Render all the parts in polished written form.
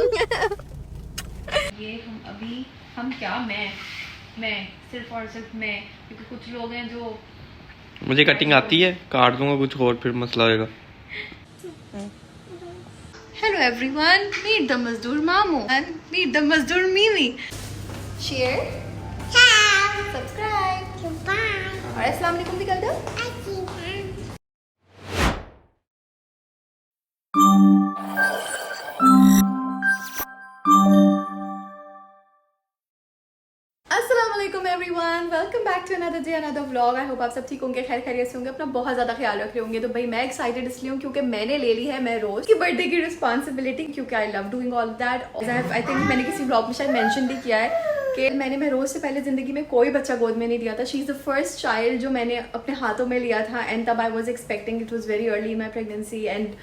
ये हम क्या मैं सिर्फ और सिर्फ मैं, क्योंकि कुछ लोग हैं जो मुझे कटिंग आती है, काट दूंगा कुछ और फिर मसला होएगा। हेलो एवरीवन, मीट द मजदूर मामू एंड मीट द मजदूर मीमी। शेयर, सब्सक्राइब और अस्सलाम वालेकुम भी कर दो। अस्सलामुअलैकुम everyone, welcome back to another day another vlog. I hope आप सब ठीक होंगे, खैर खैरियत से होंगे, अपना बहुत ज़्यादा ख्याल रख रहे होंगे। तो भाई मैं एक्साइटेड इसलिए हूँ क्योंकि मैंने ले ली है मैं रोज की बर्थडे की रिस्पॉन्सिबिलिटी, क्योंकि I love doing all that. I think मैंने किसी व्लॉग में शायद मेंशन भी किया है कि मैंने महरोज से पहले ज़िंदगी में कोई बच्चा गोद में नहीं लिया था। She is the first child जो मैंने अपने हाथों में लिया था, एंड तब I was expecting, it was very early in my pregnancy, and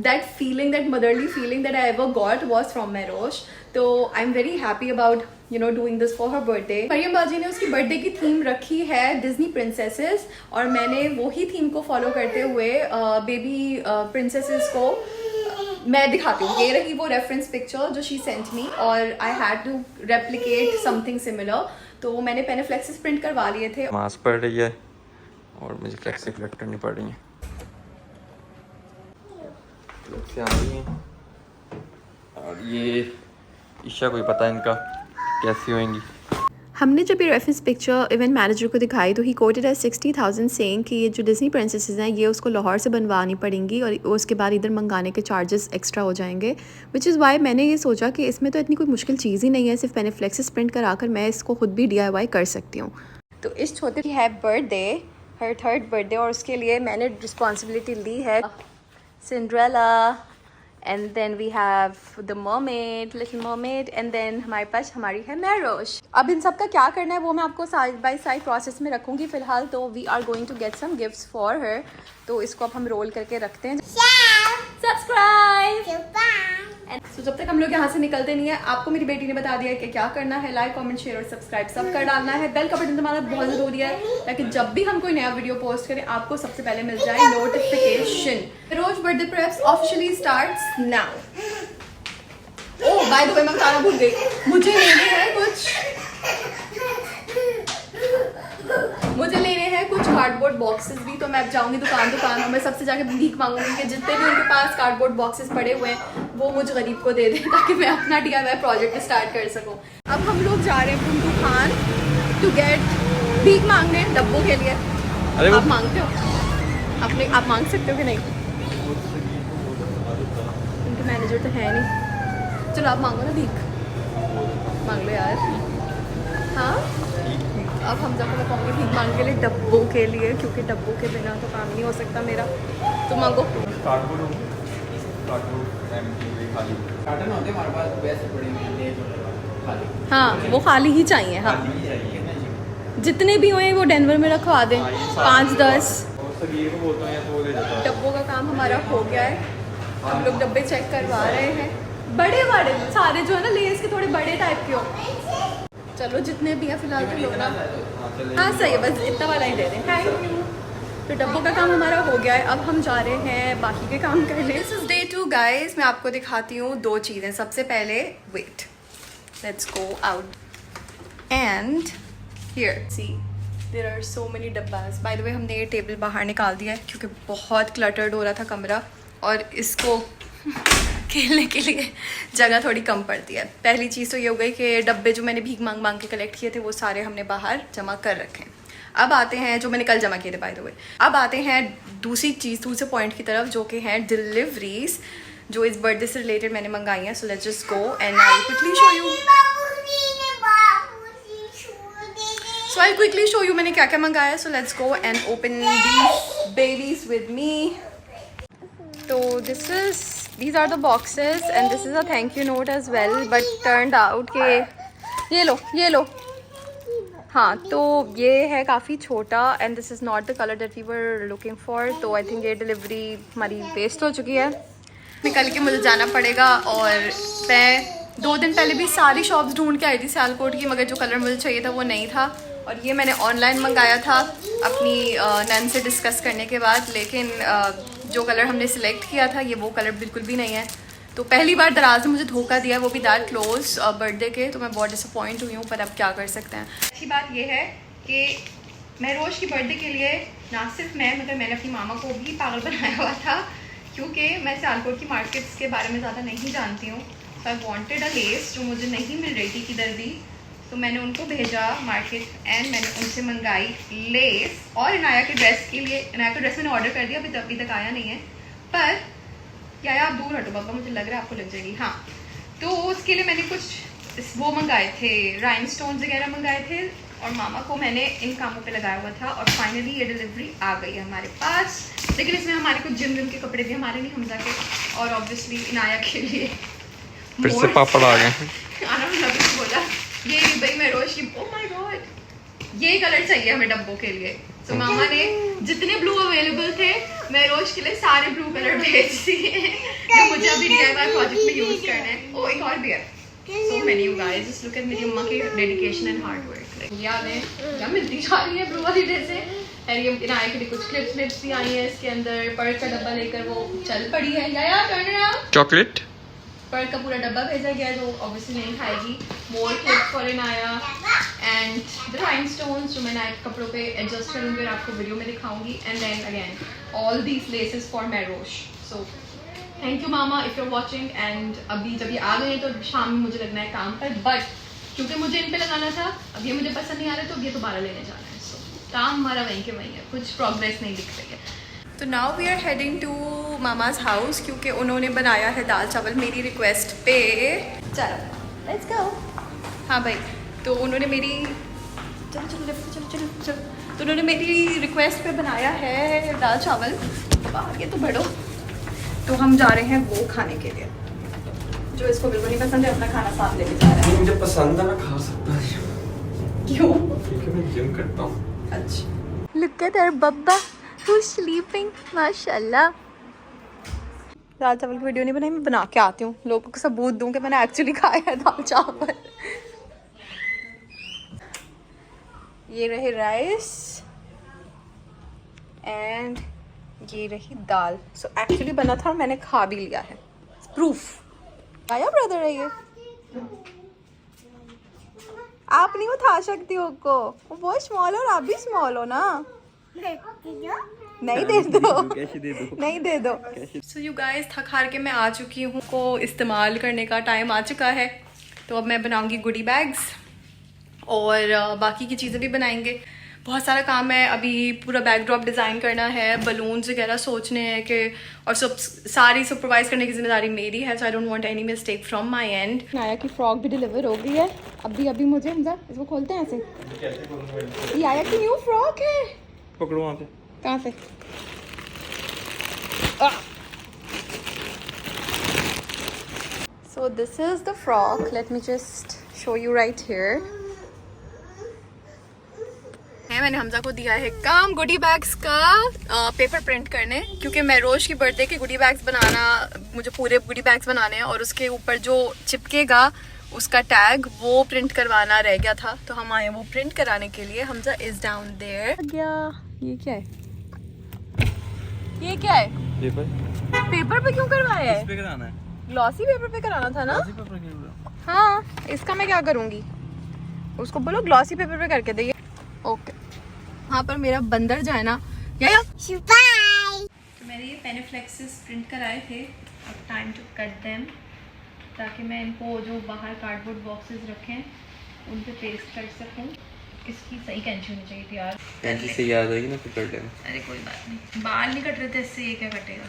that feeling, that motherly feeling that I ever got was from Merosh. So I'm very happy about doing this for her birthday. Maryam बाजी ने उसकी birthday की theme रखी है Disney princesses, और मैंने वही theme को फॉलो करते हुए बेबी प्रिंसेसेस को मैं दिखाती हूँ। ये रही वो रेफरेंस पिक्चर जो शी सेंट मी, और I had to replicate something similar. तो मैंने पेनेफ्लेक्सेस प्रिंट करवा लिए थे। मास्क पड़ रही है और मुझे फ्लेक्स कलेक्ट करनी पड़ रही है, से आ रही हैं। और ये ईशा को ही पता है इनका कैसी होंगी। हमने जब ये रेफरेंस पिक्चर इवेंट मैनेजर को दिखाई तो ही कोटेड है 60,000 सेइंग कि ये जो डिज्नी प्रिंसेसेस हैं ये उसको लाहौर से बनवानी पड़ेंगी और उसके बाद इधर मंगाने के चार्जेस एक्स्ट्रा हो जाएंगे। विच इज़ वाई मैंने ये सोचा कि इसमें तो इतनी कोई मुश्किल चीज़ ही नहीं है, सिर्फ पेनेफ्लेक्सेस प्रिंट कराकर मैं इसको खुद भी DIY कर सकती हूँ। तो इस छोटे की है बर्थडे, हर 3rd बर्थडे, और उसके लिए मैंने रिस्पॉन्सिबिलिटी ली है Cinderella, and then we have the mermaid, little mermaid, and then हमारे पास हमारी है मैरोश। अब इन सब का क्या करना है वो मैं आपको साइड बाय साइड प्रोसेस में रखूँगी। फिलहाल तो we are going to get some gifts for her, तो इसको अब हम रोल करके रखते हैं। सब्सक्राइब। तो जब तक हम लोग यहाँ से निकलते नहीं है, आपको मेरी बेटी ने बता दिया है कि क्या करना है। लाइक, कमेंट, शेयर और सब्सक्राइब सब कर डालना है। बेल का बटन दबाना बहुत ज़रूरी है ताकि जब भी हम कोई नया वीडियो पोस्ट करें आपको सबसे पहले मिल जाए notification. Rose birthday preps officially starts now. Oh by the way मैं बताना भूल गई, मुझे लेने हैं कुछ कार्डबोर्ड बॉक्सेस भी। तो मैं अब जाऊंगी दुकान और मैं सबसे जाके भीख मांगूंगी कि जितने भी उनके पास कार्डबोर्ड बॉक्सेस पड़े हुए हैं वो मुझ गरीब को दे दें ताकि मैं अपना DIY प्रोजेक्ट स्टार्ट कर सकूं। अब हम लोग जा रहे हैं दुकान टू गेट भीख मांगने डब्बों के लिए। आप मांगते हो अपने, आप मांग सकते हो कि नहीं? उनके मैनेजर तो है नहीं। चलो आप मांगो ना भीख, मांग लो यार। हाँ अब हम जब मैं कहूँगी भीख मांगने के लिए डब्बों के लिए, क्योंकि डब्बों के बिना तो काम नहीं हो सकता मेरा। तो मांगो। हाँ वो खाली ही चाहिए। हाँ जितने भी हुए वो डेनवर में रखवा दें, 5-10 डब्बों का काम हमारा हो गया है। हम लोग डब्बे चेक करवा रहे हैं, बड़े सारे जो है ना लेस के थोड़े बड़े टाइप के हो। चलो जितने भी हैं फिलहाल तो लोग ना, हाँ सही है, बस इतना वाला ही दे दें। Thank you. तो डब्बों का काम हमारा हो गया है, अब हम जा रहे हैं बाकी के काम करने। This is day 2 guys. मैं आपको दिखाती हूँ 2 चीज़ें। सबसे पहले wait, let's go out and here see there are so many डब्बास। बाय द वे हमने ये टेबल बाहर निकाल दिया है क्योंकि बहुत क्लटर्ड हो रहा था कमरा, और इसको खेलने के लिए जगह थोड़ी कम पड़ती है। पहली चीज़ तो ये हो गई कि डब्बे जो मैंने भीख मांग के कलेक्ट किए थे वो सारे हमने बाहर जमा कर रखे। अब आते हैं, जो मैंने कल जमा किए थे बाय द वे। अब आते हैं दूसरी चीज़, दूसरे पॉइंट की तरफ, जो कि हैं डिलीवरीज जो इस बर्थडे से रिलेटेड मैंने मंगाई हैं। So let's just go and I quickly show you. So I quickly show you मैंने क्या क्या मंगाया है। So let's go and open these babies with me. तो these are the boxes and this is a thank you note as well, but turned out कि ये लो हाँ, तो ये है काफ़ी छोटा and this is not the color that we were looking for। तो I think ये डिलीवरी हमारी वेस्ट हो चुकी है। निकल के मुझे जाना पड़ेगा, और मैं 2 दिन पहले भी सारी शॉप्स ढूंढ के आई थी सियालकोट की, मगर जो कलर मुझे चाहिए था वो नहीं था। और ये मैंने ऑनलाइन मंगाया था अपनी नैन से डिस्कस करने के बाद, लेकिन जो कलर हमने सिलेक्ट किया था ये वो कलर बिल्कुल भी नहीं है। तो पहली बार दराज ने मुझे धोखा दिया, वो भी दैट क्लोज बर्थडे के, तो मैं बहुत डिसअपॉइंट हुई हूँ, पर अब क्या कर सकते हैं। अच्छी बात यह है कि मैं रोज़ की बर्थडे के लिए ना सिर्फ मैं मगर मैंने अपनी मामा को भी पागल बनाया हुआ था, क्योंकि मैं सियालकोट की मार्केट्स के बारे में ज़्यादा नहीं जानती हूँ। तो आई वॉन्टेड अ लेस जो मुझे नहीं मिल रही थी किधर भी, तो मैंने उनको भेजा मार्केट एंड मैंने उनसे मंगाई लेस। और इनाया के ड्रेस के लिए, इनाया का ड्रेस मैंने ऑर्डर कर दिया, अभी तक आया नहीं है। पर या आप दूर हटो बाबा, मुझे लग रहा है आपको लग जाएगी। हाँ, तो उसके लिए मैंने कुछ वो मंगाए थे, राइनस्टोन्स वगैरह मंगाए थे, और मामा को मैंने इन कामों पे लगाया हुआ था। और फाइनली ये डिलीवरी आ गई है हमारे पास। लेकिन इसमें हमारे कुछ जिम के कपड़े भी, हमारे नहीं हमजा के, और ऑब्वियसली इनाया के लिए फिर से पापड़ आ गए। बोला ये भाई मैं रोज की, ओह माय गॉड, ये कलर चाहिए हमें डब्बों के लिए। तो मामा ने जितने ब्लू अवेलेबल थे मैं रोज के लिए सारे ब्लू कलर भेज दिए जो मुझे अभी DIY प्रोजेक्ट में यूज करना है। ओ एक और भी है, so many you guys, just look at मेरी अम्मा की डेडिकेशन एंड हार्ड वर्क। याद है क्या मिलती जा रही है ब्लू वाली ड्रेसें। और ये इनाया के लिए कुछ क्लिप्स भी आई हैं इसके अंदर। पर्क का डब्बा लेकर वो चल पड़ी है। या टर्न अराउंड, चॉकलेट पर्क का पूरा डब्बा भेजा गया है, जो ऑब्वियसली नहीं खाएगी। More clips for Inaya and the rhinestones जो मैं नाइट कपड़ों पे एडजस्ट करूँगी और आपको वीडियो में दिखाऊंगी। And then again all these laces for मैरोश। So thank you mama if you are watching. And अभी जब ये आ गए तो शाम में मुझे लगना है काम पर, बट क्योंकि मुझे इन पे लगाना था, अब ये मुझे पसंद नहीं आ रहा, तो अब ये दोबारा लेने जाना है। सो काम हमारा वहीं के वहीं है, कुछ प्रोग्रेस नहीं दिख रही है। तो now we are heading to mama's house, क्योंकि उन्होंने बनाया है दाल चावल मेरी रिक्वेस्ट पे। चलो लेट्स गो। हाँ भाई, तो उन्होंने मेरी चलो चलो चलो चलो चलो तो उन्होंने मेरी रिक्वेस्ट पे बनाया है दाल चावल। आगे तो बढ़ो। तो हम जा रहे हैं वो खाने के लिए, जो इसको बिल्कुल नहीं पसंद है, अपना खाना साथ लेके जा रहा है। मुझे पसंद है, मैं खा सकता हूँ। क्यों? क्योंकि मैं जिम करता हूँ। अच्छा, लुक एट आवर बब्बा who's sleeping, माशाल्लाह। दाल चावल की वीडियो नहीं बनाई, मैं बना के आती हूँ, लोगों को सबूत दूँ कि मैंने एक्चुअली खाया है दाल चावल। ये रहे राइस एंड ये रही दाल। सो एक्चुअली बना था और मैंने खा भी लिया है, प्रूफ। आया ब्रदर है ये, आप नहीं उठा सकती हो को, वो बहुत स्मॉल और आप भी स्मॉल हो ना। नहीं दे दो, कैसे दे दो, नहीं दे दो। सो यू गाइस, थक हार के मैं आ चुकी हूँ, को इस्तेमाल करने का टाइम आ चुका है। तो अब मैं बनाऊंगी गुडी बैग्स और बाकी की चीज़ें भी बनाएंगे। बहुत सारा काम है अभी, पूरा बैकड्रॉप डिज़ाइन करना है, बलून्स वगैरह सोचने हैं कि, और सारी सुपरवाइज करने की जिम्मेदारी मेरी है। So I don't want any mistake from my end. आया की फ्रॉक भी डिलीवर हो गई है अभी मुझे, हमजा इसको खोलते हैं ऐसे। ये आया की न्यू फ्रॉक है, पकड़ो वहाँ पे। कहाँ से? So this is the frock. Let me just show you right here. मैंने हमजा को दिया है काम गुडी बैग्स का पेपर प्रिंट करने, क्योंकि मैं रोज की बर्थडे के गुडी बैग्स बनाना, मुझे पूरे गुडी बैग्स बनाने हैं, और उसके ऊपर जो चिपकेगा उसका टैग वो प्रिंट करवाना रह गया था। तो हम आए वो प्रिंट कराने के लिए। Hamza is down there. ये क्या है? ये क्या है? पेपर पे क्यों करवाया है? पे कराना है, ग्लॉसी पेपर पे कराना था ना। हाँ, इसका मैं क्या करूँगी, उसको बोलो ग्लॉसी पेपर पे करके दे। ओके, वहाँ पर मेरा बंदर जो है ना, तो मैंने ये पेनिफ्लेक्सेस प्रिंट कराए थे। अब टाइम टू कट देम, ताकि मैं इनको जो बाहर कार्डबोर्ड बॉक्सेस रखें उन पे पेस्ट कर सकूँ। इसकी सही कैंची होनी चाहिए थी यार, कैंची से याद आएगी ना, फिर कर लेना। अरे कोई बात नहीं, बाल नहीं कट रहे थे, इससे ये क्या कटेगा।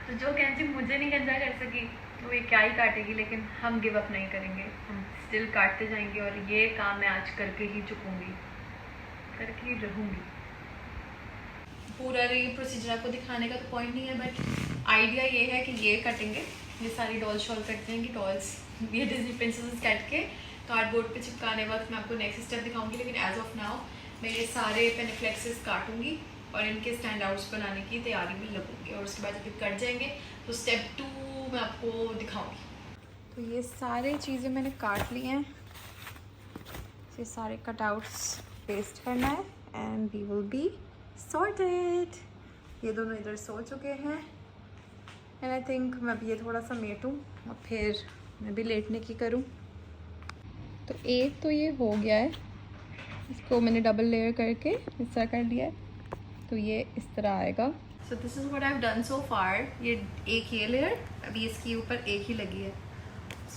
तो जो कैंची मुझे नहीं गंजा कर सकी वो ये क्या ही काटेगी, लेकिन हम गिव अप नहीं करेंगे, हम स्टिल काटते जाएंगे। और ये काम मैं आज करके ही चुकूँगी, करके ही रहूँगी। पूरा ये प्रोसीजर आपको दिखाने का तो पॉइंट नहीं है, बट आइडिया ये है कि ये कटेंगे, ये सारी डॉल शॉल कट देंगी, डॉल्स ये डिज्नी प्रिंसेस कट के कार्डबोर्ड पे चिपकाने वक्त मैं आपको नेक्स्ट स्टेप दिखाऊंगी। लेकिन एज ऑफ नाउ मैं ये सारे पेनिफ्लेक्सेस काटूंगी और इनके स्टैंड आउट्स बनाने की तैयारी में लगूंगी, और उसके बाद जब कट जाएंगे तो स्टेप 2 मैं आपको दिखाऊंगी। तो ये सारे चीज़ें मैंने काट ली हैं, ये सारे कटआउट्स पेस्ट करना है and we will be sorted. ये दोनों इधर सो चुके हैं एंड आई थिंक मैं भी ये थोड़ा सा मेटूँ और फिर मैं भी लेटने की करूँ। तो एक तो ये हो गया है, इसको मैंने डबल लेयर करके इस तरह कर दिया है, तो ये इस तरह आएगा। So this is what I have done so far. ये एक ये लेयर अभी इसके ऊपर एक ही लगी है।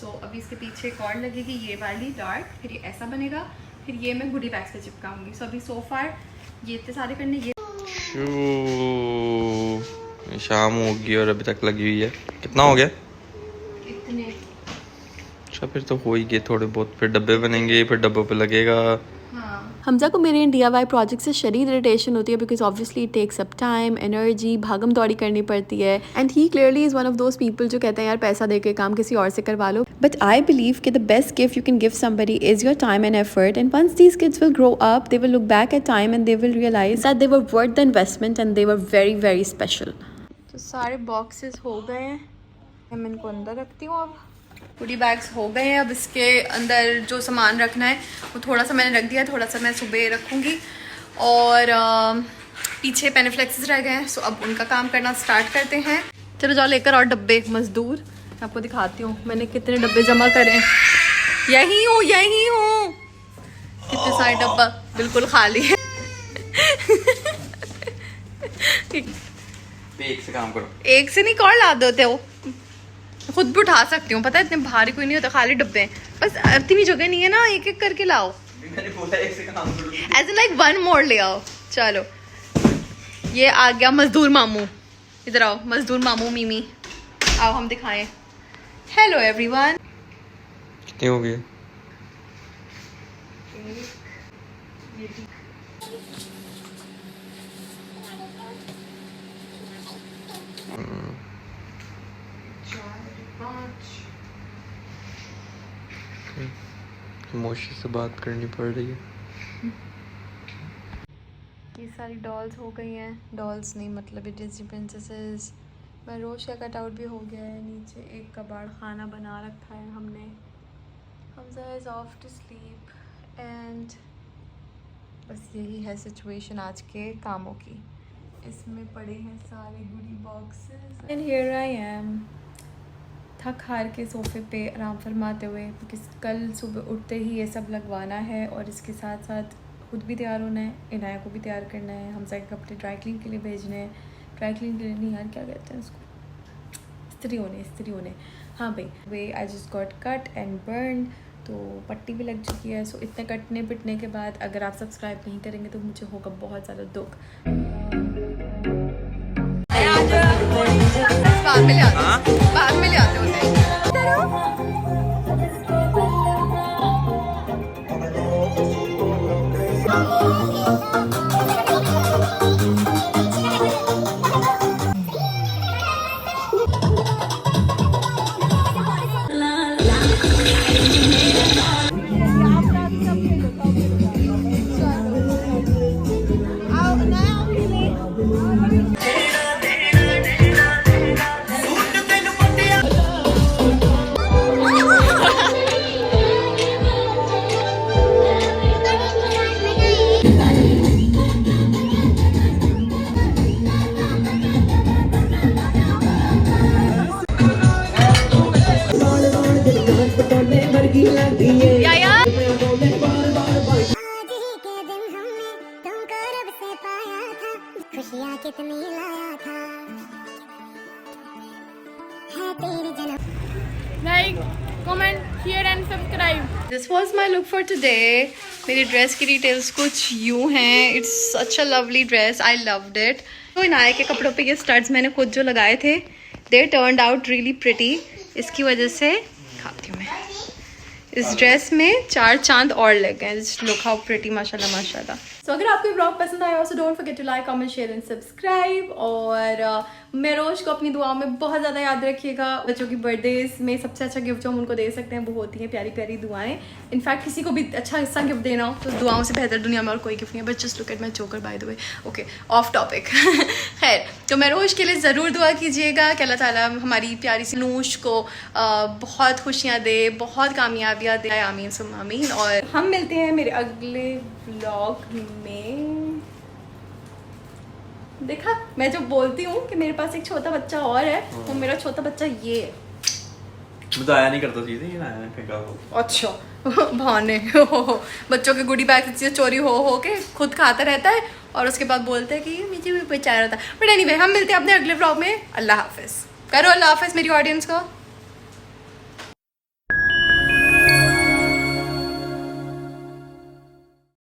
सो अभी इसके पीछे एक और लगेगी ये वाली डार्क, फिर ये ऐसा बनेगा, फिर ये मैं गुडी बैग्स पे चिपकाऊंगी। सो अभी सो फार ये इतने सारे करने। ये शाम हो गई और अभी तक लगी हुई है। कितना हो गया? इतने। अच्छा फिर तो हो ही गए थोड़े बहुत, फिर डब्बे बनेंगे, फिर डब्बों पे लगेगा। हमजा को मेरे इन DIY प्रोजेक्ट से शदीद इरिटेशन होती है because obviously it takes up time, energy, भागम दौड़ी करनी पड़ती है। And he clearly is one of those people जो कहते हैं यार पैसा दे के काम किसी और से करवा लो। बट आई बिलीव कि the best gift you can give somebody is your time and effort, and once these kids will grow up they will look back at time and they will realise that they were worth the investment and they were very very special. तो सारे boxes हो गए हैं, मैं इनको अंदर रखती हूँ। अब गुडी बैग्स हो गए हैं। अब इसके अंदर जो सामान रखना है वो थोड़ा सा मैंने रख दिया, थोड़ा सा मैं सुबह रखूँगी। और पीछे पेनीफ्लेक्सेस रह गए हैं, सो अब उनका काम करना स्टार्ट करते हैं। चलो जाओ लेकर और डब्बे मज़दूर, मैं आपको दिखाती हूँ मैंने कितने डब्बे जमा करे हैं। यही हूँ कितने सारे डब्बा बिल्कुल खाली है। एक से काम करो, एक से नहीं कौन ला देते हो, खुद भी उठा सकती हूँ, पता है इतने भारी कोई नहीं होता, खाली डब्बे हैं बस। इतनी जगह नहीं है ना, एक एक करके लाओ। मैंने बोला एक से काम करो, ऐसे लाइक वन मोर ले आओ। चलो ये आ गया मजदूर मामू, इधर आओ मजदूर मामू मीमी, आओ हम दिखाएं। Hello everyone. कितने हो गए? मोशी से बात करनी पड़ रही है। ये सारी डॉल्स हो गई हैं, डॉल्स नहीं मतलब ये डिज्नी प्रिंसेसेस। मैं रोज का कटआउट भी हो गया है, नीचे एक कबाड़ खाना बना रखा है हमने। Hamza is off to sleep and बस यही है सिचुएशन आज के कामों की। इसमें पड़े हैं सारे goody boxes and here I am, थक हार के सोफ़े पे आराम फरमाते हुए, क्योंकि कल सुबह उठते ही ये सब लगवाना है और इसके साथ साथ खुद भी तैयार होना है, इनाया को भी तैयार करना है, हमजा के कपड़े ड्राई क्लीन के लिए भेजने हैं। ड्राई क्लीन के लिए नहीं यार, क्या कहते हैं उसको, इस्त्री होने। हाँ भाई, way I just got cut and burn, तो पट्टी भी लग चुकी है। सो इतने कटने पिटने के बाद अगर आप सब्सक्राइब नहीं करेंगे तो मुझे होगा बहुत ज़्यादा दुख। बाद में ले आते होते हैं। Like, comment, share and subscribe. This was my look for today. मेरी ड्रेस की डिटेल्स कुछ यूँ हैं। It's such a lovely dress, I loved it. तो इनाया के कपड़ों पे ये स्टड्स मैंने खुद जो लगाए थे, दे टर्न्ड आउट रियली प्रिटी। इसकी वजह से खाती हूँ मैं, इस ड्रेस में 4 चांद और लग गए। जस्ट लुक हाउ प्रिटी, माशाल्लाह माशाल्लाह। सो अगर आपको ब्लॉग पसंद आया हो, so don't forget to like, comment, share and subscribe. और मेरोज को अपनी दुआओं में बहुत ज़्यादा याद रखिएगा। बच्चों की बर्थडेज में सबसे अच्छा गिफ्ट जो हम उनको दे सकते हैं वो होती हैं प्यारी प्यारी दुआएं। इनफैक्ट किसी को भी अच्छा हिस्सा गिफ्ट देना हो तो दुआओं से बेहतर दुनिया में और कोई गिफ्ट नहीं है। But just look at my joker bye the way. Okay, of topic. खैर, तो मेरोज के लिए ज़रूर दुआ कीजिएगा कि अल्लाह ताला हमारी प्यारी सी नूश को बहुत खुशियाँ दे, बहुत कामयाबियाँ दे। आमीन सुम्मा आमीन। और हम मिलते हैं मेरे अगले व्लॉग में। देखा, मैं जब बोलती हूँ कि मेरे पास एक छोटा बच्चा और है, वो मेरा छोटा बच्चा ये है। मैं तो आया नहीं करता चीजें, ये आया फेंका हो। अच्छा बहाने बच्चों के गुडी बैग से चोरी हो के खुद खाता रहता है और उसके बाद बोलते हैं कि मुझे भी बेचारा था। बट एनीवे, हम मिलते हैं अपने अगले व्लॉग में। अल्लाह हाफिज़ करो, अल्लाह हाफिज़ मेरी ऑडियंस को।